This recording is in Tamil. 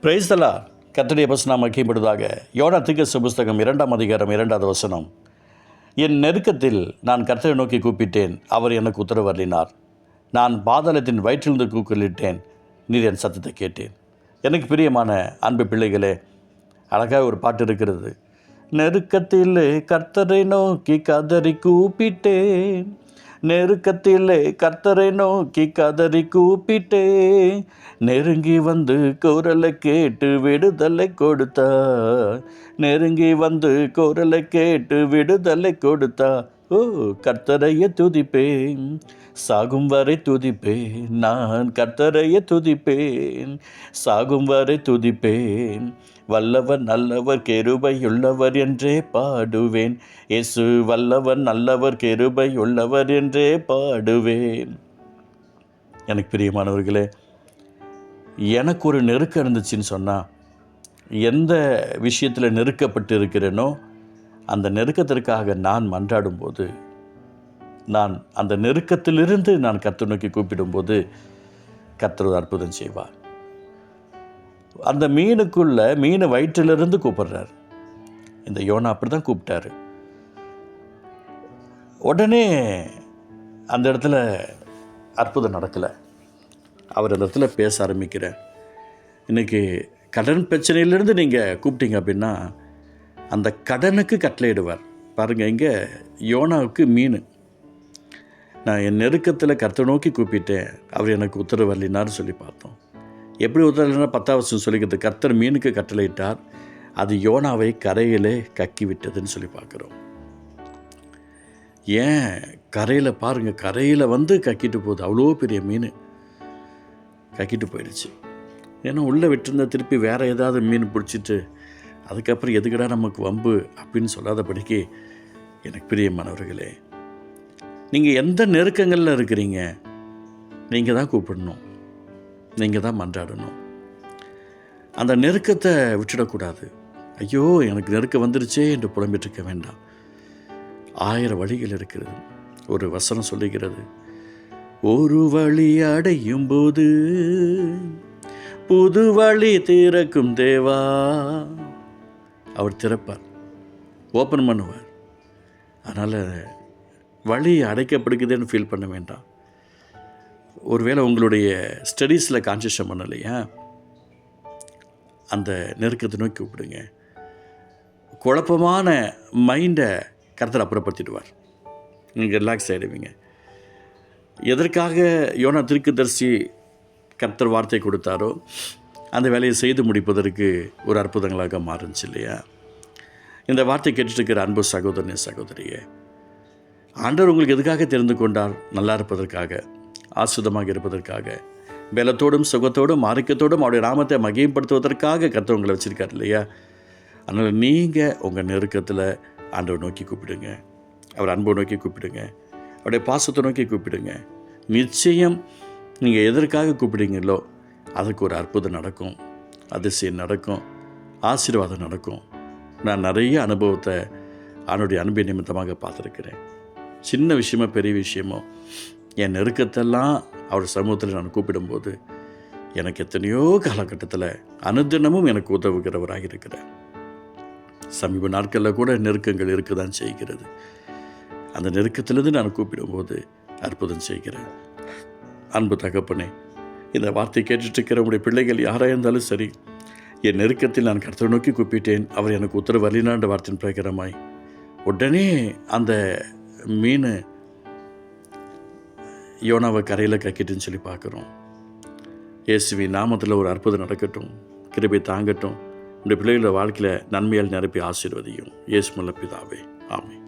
Praise the Lord. கர்த்தருடைய வசனம் மகிமைப்படுவதாக. யோனா தீர்க்கதரிசி புஸ்தகம் 2ஆம் அதிகாரம் 2வது வசனம். என் நெருக்கத்தில் நான் கர்த்தரை நோக்கி கூப்பிட்டேன், அவர் எனக்கு உத்தரவு அருளினார். நான் பாதாளத்தின் வயிற்றிலிருந்து கூக்குரலிட்டேன், நீர் என் சத்தத்தை கேட்டேன். எனக்கு பிரியமான அன்பு பிள்ளைகளே, அழகாக ஒரு பாட்டு இருக்கிறது. நெருக்கத்திலே கர்த்தரை நோக்கி கதறி கூப்பிட்டேன், நெருக்கத்திலே கர்த்தரை நோக்கி கதறி கூப்பிட்டேன், நெருங்கி வந்து குரலை கேட்டு விடுதலை கொடுத்தார், நெருங்கி வந்து குரலை கேட்டு விடுதலை கொடுத்தார். ஓ, கர்த்தரையே துதிப்பேன், சாகும் வரை துதிப்பேன், நான் கர்த்தரையே துதிப்பேன், சாகும் வரை துதிப்பேன், வல்லவர் நல்லவர் கிருபையுள்ளவர் என்றே பாடுவேன், இயேசு வல்லவர் நல்லவர் கிருபையுள்ளவர் என்றே பாடுவேன். எனக்கு பிரியமானவர்களே, எனக்கு ஒரு நெருக்கம் இருந்துச்சுன்னு சொன்னால், எந்த விஷயத்தில் நெருக்கப்பட்டு இருக்கிறேனோ அந்த நெருக்கத்திற்காக நான் மன்றாடும்போது, நான் அந்த நெருக்கத்திலிருந்து நான் கர்த்தரை நோக்கி கூப்பிடும்போது கர்த்தர் ஒரு அற்புதம் செய்வார். அந்த மீனை வயிற்றிலிருந்து கூப்பிடுறார். இந்த யோனா அப்படி தான் கூப்பிட்டாரு. உடனே அந்த இடத்துல அற்புதம் நடக்கலை. அவர் அந்த இடத்துல பேச ஆரம்பிக்கிறார். இன்றைக்கி கடன் பிரச்சனையிலேருந்து நீங்கள் கூப்பிட்டீங்க அப்படின்னா அந்த கடனுக்கு கட்டளையிடுவார். பாருங்கள், இங்கே யோனாவுக்கு மீன். நான் என் நெருக்கத்தில் கர்த்தரை நோக்கி கூப்பிட்டேன், அவர் எனக்கு உத்தரவு அருளினார்னு சொல்லி பார்த்தோம். எப்படி உத்தரவுனா 10ஆம் வசனம் சொல்லிக்கிறது, கர்த்தர் மீனுக்கு கட்டளையிட்டார், அது யோனாவை கரையிலே கக்கி விட்டதுன்னு சொல்லி பார்க்குறோம். ஏன் கரையில் பாருங்கள், கரையில் வந்து கக்கிட்டு போகுது. அவ்வளோ பெரிய மீன் கக்கிட்டு போயிடுச்சு. ஏன்னா உள்ளே விட்டுருந்தா திருப்பி வேறு ஏதாவது மீன் பிடிச்சிட்டு அதுக்கப்புறம் எதுக்கடா நமக்கு வம்பு அப்படின்னு சொல்லாதபடிக்கு, எனக்கு பிரியமானவர்களே, நீங்கள் எந்த நெருக்கங்களில் இருக்கிறீங்க, நீங்கள் தான் கூப்பிடணும், நீங்கள் தான் மன்றாடணும். அந்த நெருக்கத்தை விட்டுடக்கூடாது. ஐயோ, எனக்கு நெருக்கம் வந்துருச்சே என்று புலம்பிட்டுருக்க வேண்டாம். 1000 வழிகள் இருக்கிறது. ஒரு வசனம் சொல்லுகிறது, ஒரு வழி அடையும் போது புது வழி திறக்கும் தேவா. அவர் திறப்பார், ஓப்பன் பண்ணுவார். அதனால் வழி அடைக்கப்படுக்குதுன்னு ஃபீல் பண்ண வேண்டாம். ஒருவேளை உங்களுடைய ஸ்டடீஸில் கான்சன்ட்ரேஷன் பண்ணலையா, அந்த நெருக்கத்தை நோக்கி கூப்பிடுங்க. குழப்பமான மைண்டை கர்த்தர் அப்புறப்படுத்திடுவார். நீங்கள் ரிலாக்ஸ் ஆகிடுவீங்க. எதற்காக யோனா தீர்க்கதரிசி கர்த்தர் வார்த்தை கொடுத்தாரோ அந்த வேலையை செய்து முடிப்பதற்கு ஒரு அற்புதங்களாக மாறுச்சு இல்லையா? இந்த வார்த்தை கேட்டுருக்கிற அன்பு சகோதரனே, சகோதரியே, ஆண்டவர் உங்களுக்கு எதுக்காக தெரிந்து கொண்டார்? நல்லா இருப்பதற்காக, ஆசுதமாக இருப்பதற்காக, பலத்தோடும் சுகத்தோடும் ஆரோக்கியத்தோடும் அவருடைய நாமத்தை மகிமைப்படுத்துவதற்காக கர்த்தர் உங்களை வச்சுருக்கார் இல்லையா? அதனால் நீங்கள் உங்கள் நெருக்கத்தில் ஆண்டவர் நோக்கி கூப்பிடுங்க, அவர் அன்பை நோக்கி கூப்பிடுங்க, அவருடைய பாசத்தை நோக்கி கூப்பிடுங்க. நிச்சயம் நீங்கள் எதற்காக கூப்பிடுங்களோ அதுக்கு ஒரு அற்புதம் நடக்கும், அதிசயம் நடக்கும், ஆசீர்வாதம் நடக்கும். நான் நிறைய அனுபவத்தை அவனுடைய அன்பை நிமித்தமாக பார்த்துருக்கிறேன். சின்ன விஷயமோ பெரிய விஷயமோ, என் நெருக்கத்தெல்லாம் அவர் சமூகத்தில் நான் கூப்பிடும்போது எனக்கு எத்தனையோ காலகட்டத்தில் அனுதினமும் எனக்கு உதவுகிறவராக இருக்கிறேன். சமீப நாட்களில் கூட நெருக்கங்கள் இருக்க தான் செய்கிறது. அந்த நெருக்கத்திலிருந்து நான் கூப்பிடும்போது அற்புதம் செய்கிறேன். அன்பு தகப்பனே, இந்த வார்த்தை கேட்டுட்டு இருக்கிற உங்களுடைய பிள்ளைகள் யாராக இருந்தாலும் சரி, என் நெருக்கத்தில் நான் கர்த்தரை நோக்கி கூப்பிட்டேன், அவர் எனக்கு உத்தரவு அருளினார் வார்த்தையின் பிரகாரமாய் உடனே அந்த மீன் யோனாவை கரையில் கக்கிட்டுன்னு சொல்லி பார்க்குறோம். இயேசுவின் நாமத்தில் ஒரு அற்புதம் நடக்கட்டும், கிருபை தாங்கட்டும், உங்களுடைய பிள்ளைகளோட வாழ்க்கையில் நன்மையால் நிரப்பி ஆசீர்வதியும். இயேசு மூலம் பிதாவே, ஆமென்.